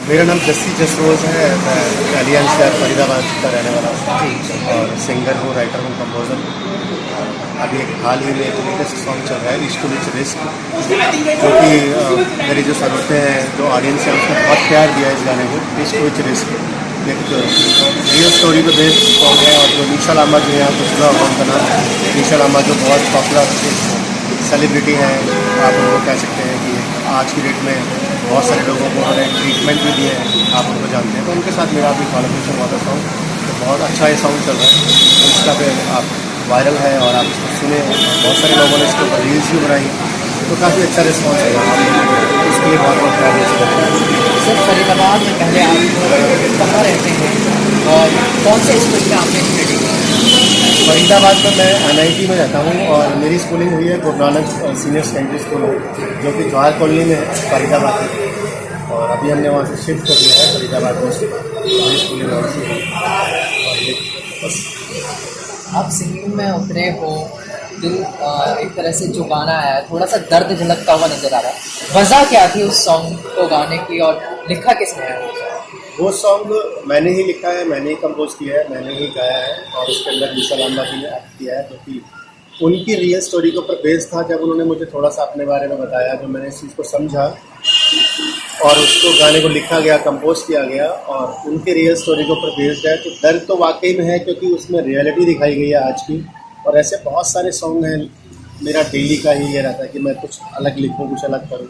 मेरा नाम जस्सी जसरोज है। मैं एलियन शहर फरीदाबाद का रहने वाला हूँ और सिंगर हूँ, राइटर हूँ, कंपोज़र हूँ। अभी एक हाल ही में एक लेटेस्ट सॉन्ग चल रहा है इश्क विच रिस्क, जो कि मेरी जो ज़रूरतें हैं, जो ऑडियंस है, उसने बहुत प्यार दिया इस गाने को। इश्क विच रिस्क एक रियल स्टोरी पे बेस्ड सॉन्ग है और जो निशा लांबा जो है, आपको सुना होगा उनका नाम, निशा लांबा जो बहुत पॉपुलर सेलिब्रिटी है, आप उनको कह सकते हैं कि आज की डेट में बहुत सारे लोगों को उन्होंने ट्रीटमेंट भी दिए हैं, आप उनको जानते हैं। तो उनके साथ मेरा अभी कॉलेब्रेशन हुआ था सॉन्ग, तो बहुत अच्छा ये सॉन्ग चल रहा है। इंस्टा पे आप वायरल है और आप इसको सुने, बहुत सारे लोगों ने इसके ऊपर रील्स भी बनाई, तो काफ़ी अच्छा रिस्पॉन्स है आप लोगों को, उसके लिए बहुत बहुत धन्यवाद। सर फरीदाबाद में पहले आप कहाँ रहते हैं और कौन से स्कूल में आपने स्टडी की? फरीदाबाद में मैं NIT में रहता हूँ और मेरी स्कूलिंग हुई है Guru Nanak senior secondary school में, जो कि जवाहर कॉलोनी में है फरीदाबाद में। और अभी हमने वहाँ से शिफ्ट कर दिया है फरीदाबाद में, मेरी स्कूलिंग वहाँ से हुई। और ये बस। आप सिंगिंग में उतरे हो, दिल एक तरह से जो गाना आया है थोड़ा सा दर्द झलकता हुआ नजर आ रहा है, वजह क्या थी उस सॉन्ग को गाने की और लिखा किसने है? वो सॉन्ग मैंने ही लिखा है, मैंने ही कंपोज किया है, मैंने ही गाया है और उसके अंदर निशा लांबा जी ने एक्ट किया है, क्योंकि उनकी रियल स्टोरी के ऊपर बेस्ड था। जब उन्होंने मुझे थोड़ा सा अपने बारे में बताया, जो मैंने इस चीज़ को समझा और उसको गाने को लिखा गया, कंपोज किया गया और उनके रियल स्टोरी के ऊपर बेस्ड है, तो दर्द तो वाकई में है, क्योंकि उसमें रियलिटी दिखाई गई है आज की। और ऐसे बहुत सारे सॉन्ग हैं, मेरा डेली का ही ये रहता है कि मैं कुछ अलग लिखूँ, कुछ अलग करूँ।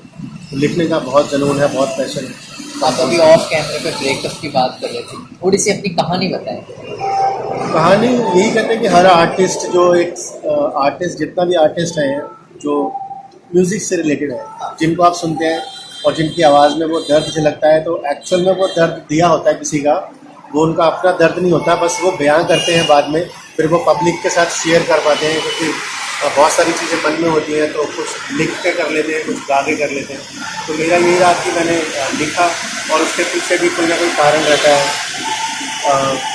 तो लिखने का बहुत जुनून है, बहुत पैशन है। आप अभी ऑफ कैमरे पे ब्रेकअप की बात कर रहे थे, थोड़ी सी अपनी कहानी बताएं। कहानी यही कहते हैं कि हर आर्टिस्ट, जो एक आर्टिस्ट, जितना भी आर्टिस्ट है जो म्यूज़िक से रिलेटेड है, जिनको आप सुनते हैं और जिनकी आवाज़ में वो दर्द झलकता है, तो एक्चुअल में वो दर्द दिया होता है किसी का, वो उनका अपना दर्द नहीं होता, बस वो बयां करते हैं बाद में, फिर वो पब्लिक के साथ शेयर कर पाते हैं। क्योंकि बहुत सारी चीज़ें मन में होती हैं, तो कुछ लिख के कर लेते हैं, कुछ गा के कर लेते हैं। तो मेरा यही रहा कि मैंने लिखा और उसके पीछे भी कोई ना कोई कारण रहता है।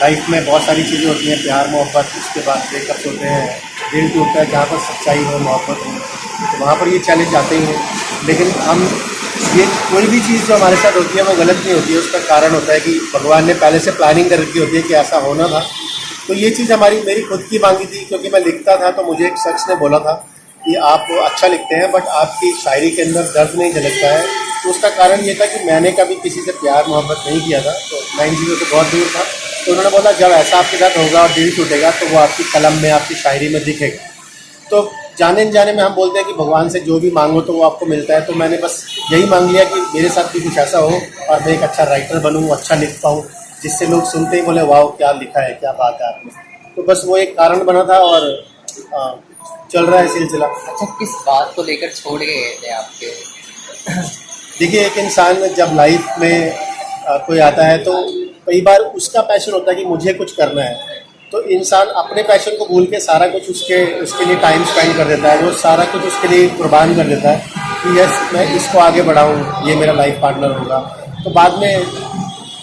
लाइफ में बहुत सारी चीज़ें होती हैं, प्यार मोहब्बत, उसके बाद ब्रेकअप्स होते हैं, दिल टूटता है, जहाँ पर सच्चाई हो, मोहब्बत हो, तो वहाँ पर ये चैलेंज आते ही हैं। लेकिन हम ये कोई भी चीज़ जो हमारे साथ होती है वो गलत नहीं होती है, उसका कारण होता है कि भगवान ने पहले से प्लानिंग कर रखी होती है कि ऐसा होना था। तो ये चीज़ मेरी खुद की मांगी थी, क्योंकि मैं लिखता था तो मुझे एक शख्स ने बोला था कि आप अच्छा लिखते हैं बट आपकी शायरी के अंदर दर्द नहीं झलकता है। तो उसका कारण ये था कि मैंने कभी किसी से प्यार मोहब्बत नहीं किया था, तो मैं इन चीज़ों से बहुत दूर था। तो उन्होंने बोला जब ऐसा आपके साथ होगा और दिल टूटेगा तो वो आपकी कलम में, आपकी शायरी में दिखेगा। तो जाने अनजाने में हम बोलते हैं कि भगवान से जो भी मांगो तो वो आपको मिलता है। तो मैंने बस यही मांग लिया कि मेरे साथ भी कुछ ऐसा हो और मैं एक अच्छा राइटर बनूँ, अच्छा लिख पाऊँ, जिससे लोग सुनते ही बोले वाह क्या लिखा है, क्या बात है आपने। तो बस वो एक कारण बना था और चल रहा है सिलसिला। अच्छा, किस बात को लेकर छोड़ के गए थे आपके? देखिए, एक इंसान जब लाइफ में कोई आता है तो कई बार उसका पैशन होता है कि मुझे कुछ करना है, तो इंसान अपने पैशन को भूल के सारा कुछ उसके लिए टाइम स्पेंड कर देता है, वो सारा कुछ उसके लिए कुर्बान कर देता है कि यस मैं इसको आगे बढ़ाऊँ, ये मेरा लाइफ पार्टनर होगा। तो बाद में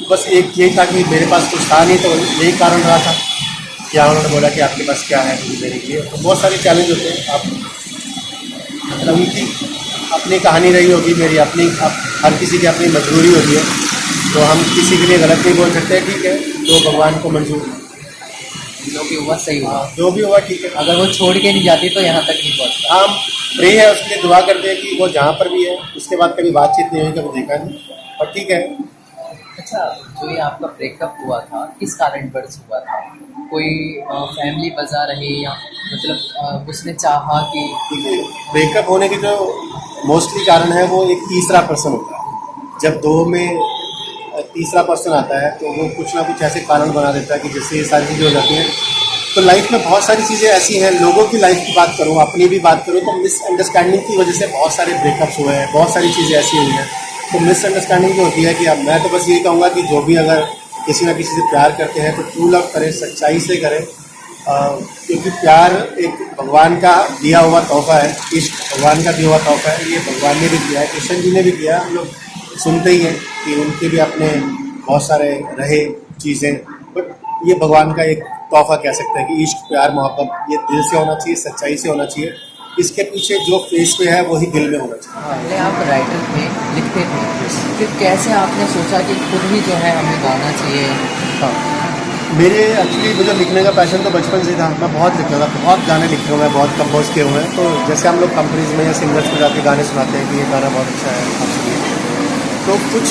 बस एक यही था कि मेरे पास कुछ था नहीं, तो यही कारण रहा था। क्या उन्होंने बोला कि आपके पास क्या है मेरे लिए। तो बहुत सारे चैलेंज होते हैं, आप मतलब उनकी अपनी कहानी रही होगी, मेरी अपनी, हर किसी की अपनी मजबूरी होती है, तो हम किसी के लिए गलत नहीं बोल सकते। ठीक है, जो भगवान को मंजूर, जो भी हुआ सही हुआ, जो भी हुआ ठीक है। अगर वो छोड़ के नहीं जाती तो यहाँ तक नहीं पहुँचता। हम प्रे है, उसके लिए दुआ करते हैं कि वो जहाँ पर भी है, उसके बाद कभी बातचीत नहीं हुई, कभी देखा नहीं, और ठीक है। अच्छा, जो ये आपका ब्रेकअप हुआ था किस कारणवश हुआ था? कोई फैमिली वजह रही या मतलब उसने चाहा कि? देखिए, ब्रेकअप होने के जो मोस्टली कारण है वो एक तीसरा पर्सन होता है। जब दो में तीसरा पर्सन आता है तो वो कुछ ना कुछ ऐसे कारण बना देता है कि जिससे ये सारी चीज़ें हो जाती हैं। तो लाइफ में बहुत सारी चीज़ें ऐसी हैं, लोगों की लाइफ की बात करूँ, अपनी भी बात करूँ, तो मिसअंडरस्टैंडिंग की वजह से बहुत सारे ब्रेकअप्स हुए हैं, बहुत सारी चीज़ें ऐसी हुई हैं। तो मिसअंडरस्टैंडिंग जो होती है कि अब मैं तो बस यही कहूँगा कि जो भी अगर किसी ना किसी से प्यार करते हैं तो ट्रू लव करें, सच्चाई से करें, क्योंकि प्यार एक भगवान का दिया हुआ तोहफा है, इश्क भगवान का दिया हुआ तोहफा है। ये भगवान ने भी दिया है, कृष्ण जी ने भी दिया है, हम लोग सुनते ही हैं कि उनके भी अपने बहुत सारे रहे चीज़ें, बट ये भगवान का एक तोहफा कह सकते हैं कि इश्क, प्यार, मोहब्बत ये दिल से होना चाहिए, सच्चाई से होना चाहिए। इसके पीछे जो फेस पे है वही दिल में होना चाहिए। पहले आप राइटर थे, लिखते थे, फिर कैसे आपने सोचा कि खुद ही जो है हमें गाना चाहिए? हाँ, मेरे एक्चुअली मुझे लिखने का पैशन तो बचपन से था। मैं बहुत लिखता था, बहुत गाने लिखे हुए हैं, बहुत कंपोज किए हुए हैं। तो जैसे हम लोग कंपनीज में या सिंगर्स को जाके गाने सुनाते हैं कि ये गाना बहुत अच्छा है, आप सुनिए। तो कुछ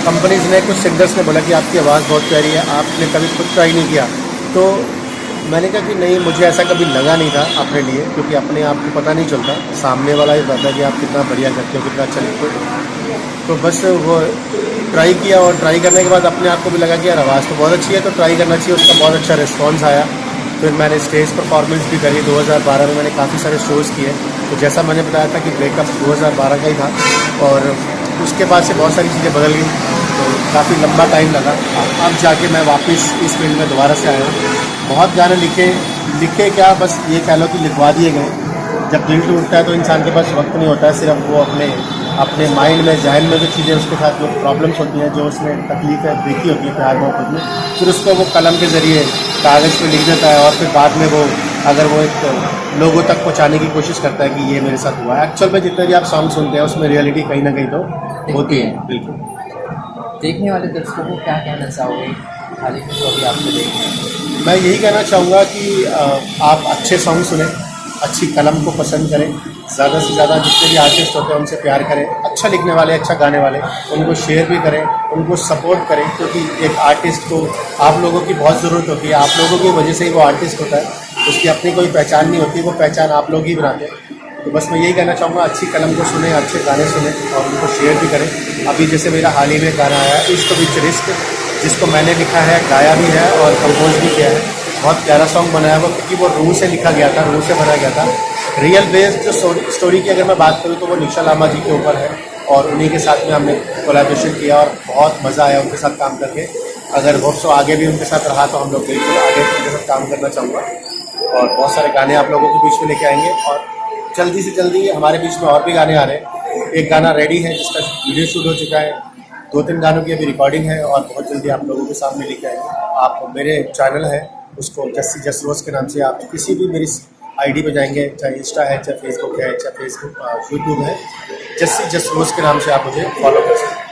कंपनीज ने, कुछ सिंगर्स ने बोला कि आपकी आवाज़ बहुत प्यारी है, आपने कभी खुद ट्राई नहीं किया? तो मैंने कहा कि नहीं, मुझे ऐसा कभी लगा नहीं था अपने लिए, क्योंकि अपने आप को पता नहीं चलता, सामने वाला ही बताता है कि आप कितना बढ़िया करते हो, कितना अच्छा लिखते हो। तो बस वो ट्राई किया, और ट्राई करने के बाद अपने आप को भी लगा कि यार आवाज़ तो बहुत अच्छी है, तो ट्राई करना चाहिए। उसका बहुत अच्छा रिस्पॉन्स आया। फिर मैंने स्टेज परफॉर्मेंस भी करी। 2012 में मैंने काफ़ी सारे शोज़ किए। तो जैसा मैंने बताया था कि ब्रेकअप 2012 का ही था, और उसके बाद से बहुत सारी चीज़ें बदल गई। तो काफ़ी लंबा टाइम लगा, अब जाके मैं वापस इस फील्ड में दोबारा से आया हूँ। बहुत गाने लिखे क्या, बस ये कह लो कि लिखवा दिए गए। जब दिल टूटता है तो इंसान के पास वक्त नहीं होता है, सिर्फ वो अपने माइंड में, जहन में जो चीज़ें उसके साथ जो प्रॉब्लम्स होती हैं, जो उसने तकलीफ़ें देखी होती हैं प्यार मोहब्बत में, फिर उसको वो कलम के ज़रिए कागज़ पे लिख देता है, और फिर बाद में वो अगर वो एक लोगों तक पहुँचाने की कोशिश करता है कि ये मेरे साथ हुआ है। एक्चुअल में जितने भी आप सॉन्ग सुनते हैं उसमें रियलिटी कहीं ना कहीं तो होती है। बिल्कुल। देखने वाले दर्शकों को क्या कहना चाहोगे हाल ही में जो अभी आपको देख रहे हैं? मैं यही कहना चाहूँगा कि आप अच्छे सॉन्ग सुनें, अच्छी कलम को पसंद करें, ज़्यादा से ज़्यादा जितने भी आर्टिस्ट होते हैं उनसे प्यार करें, अच्छा लिखने वाले, अच्छा गाने वाले, उनको शेयर भी करें, उनको सपोर्ट करें, क्योंकि एक आर्टिस्ट को आप लोगों की बहुत ज़रूरत होती है। आप लोगों की वजह से ही वो आर्टिस्ट होता है, उसकी अपनी कोई पहचान नहीं होती, वो पहचान आप लोग ही बनाते हैं। तो बस मैं यही कहना चाहूँगा, अच्छी कलम को सुने, अच्छे गाने सुने और उनको शेयर भी करें। अभी जैसे मेरा हाल ही में गाना आया इश्क विच रिस्क, जिसको मैंने लिखा है, गाया भी है और कंपोज भी किया है। बहुत प्यारा सॉन्ग बनाया वो, क्योंकि वो रूह से लिखा गया था, रूह से बनाया गया था। रियल बेस्ड जो स्टोरी की अगर मैं बात करूँ तो वो निशा लामा जी के ऊपर है, और उन्हीं के साथ में हमने कोलैबोरेशन किया और बहुत मज़ा आया उनके साथ काम करके। अगर होप सो आगे भी उनके साथ रहा तो हम लोग बिल्कुल आगे उनके साथ काम करना चाहूँगा, और बहुत सारे गाने आप लोगों के बीच में लेके आएंगे। और जल्दी से जल्दी हमारे बीच में और भी गाने आ रहे हैं। एक गाना रेडी है जिसका वीडियो शूट हो चुका है, 2-3 गानों की अभी रिकॉर्डिंग है, और बहुत जल्दी आप लोगों के सामने लेके आएंगे। आप मेरे चैनल है उसको जस्सी जसरोज के नाम से, आप किसी भी मेरी आईडी पे जाएंगे, चाहे इंस्टा है, चाहे फेसबुक है, चाहे यूट्यूब है, जस्सी जसरोज के नाम से आप मुझे फॉलो कर सकते हैं।